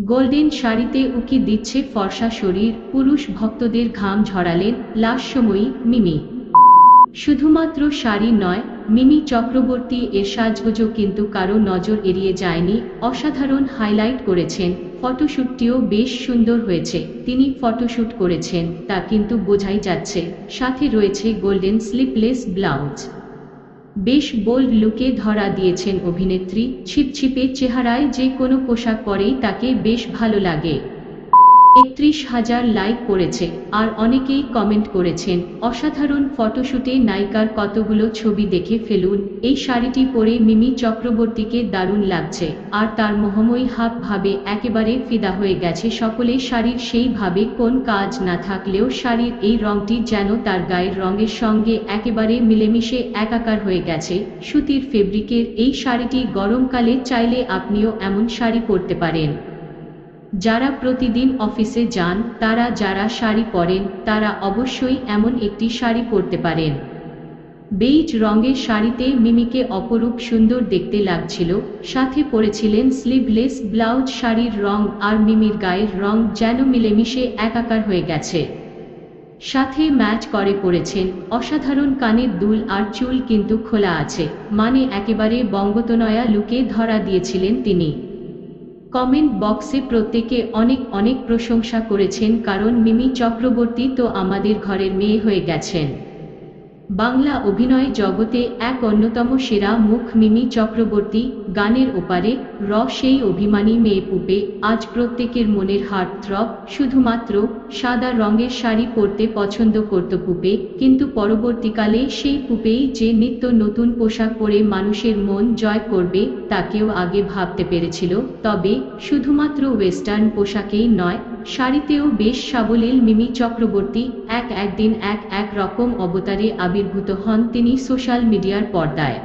Golden শাড়িতে উকি দিচ্ছে ফর্সা শরীর, পুরুষ ভক্তদের ঘাম ঝরালেন লাস্যময়ী মিমি। শুধুমাত্র শাড়ি নয়, মিমি চক্রবর্তী এর সাজগোজও কিন্তু কারো নজর এড়িয়ে যায়নি। অসাধারণ হাইলাইট করেছেন, ফটোশ্যুটটিও বেশ সুন্দর হয়েছে। তিনি ফটোশ্যুট করেছেন তা কিন্তু বোঝাই যাচ্ছে। সাথে রয়েছে গোল্ডেন স্লিপলেস ব্লাউজ। বেশ বোল্ড লুকে ধরা দিয়েছেন অভিনেত্রী। ছিপছিপে চেহারায় যে কোনো পোশাক পরেই তাকে বেশ ভালো লাগে। ৩১,০০০ লাইক পড়েছে, আর অনেকেই কমেন্ট করেছেন, অসাধারণ ফটোশ্যুটে নায়িকার কতগুলো ছবি দেখে ফেলুন। এই শাড়িটি পরে মিমি চক্রবর্তীকে দারুণ লাগছে, আর তার মোহময়ী হাব ভাবে একেবারে ফিদা হয়ে গেছে সকলে। শাড়ির সেই ভাবে কোন কাজ না থাকলেও শাড়ির এই রংটি যেন তার গায়ের রঙের সঙ্গে একেবারে মিলেমিশে একাকার হয়ে গেছে। সুতির ফেব্রিকের এই শাড়িটি গরমকালে চাইলে আপনিও এমন শাড়ি পরতে পারেন। যারা প্রতিদিন অফিসে যান, যারা শাড়ি পরেন, তারা অবশ্যই এমন একটি শাড়ি পরতে পারেন। বেইজ রঙের শাড়িতে মিমিকে অপরূপ সুন্দর দেখতে লাগছিল। সাথে পরেছিলেন স্লিভলেস ব্লাউজ। শাড়ির রং আর মিমির গায়ের রং যেন মিলেমিশে একাকার হয়ে গেছে। সাথে ম্যাচ করে পরেছেন অসাধারণ কানের দুল, আর চুল কিন্তু খোলা আছে, মানে একেবারে বঙ্গতনয়া লুকে ধরা দিয়েছিলেন তিনি। কমেন্ট বক্সে প্রত্যেকে অনেক অনেক প্রশংসা করেছেন, কারণ মিমি চক্রবর্তী তো আমাদের ঘরের মেয়ে হয়ে গেছেন। বাংলা অভিনয় জগতে এক অন্যতম সেরা মুখ মিমি চক্রবর্তী। গানের ওপারে সেই অভিমানী মেয়ে পুপে, আজ প্রত্যেকের মনের হার্টথ্রব। শুধুমাত্র সাদা রঙের শাড়ি পরতে পছন্দ করত পুপে, কিন্তু পরবর্তীকালে সেই পুপেই যে নিত্য নতুন পোশাক পরে মানুষের মন জয় করবে তা কেউ আগে ভাবতে পেরেছিল? তবে শুধুমাত্র ওয়েস্টার্ন পোশাকেই নয়, শাড়িতেও বেশ সাবলীল মিমি চক্রবর্তী। একদিন এক রকম অবতারে আবির্ভূত হন তিনি সোশ্যাল মিডিয়ার পর্দায়।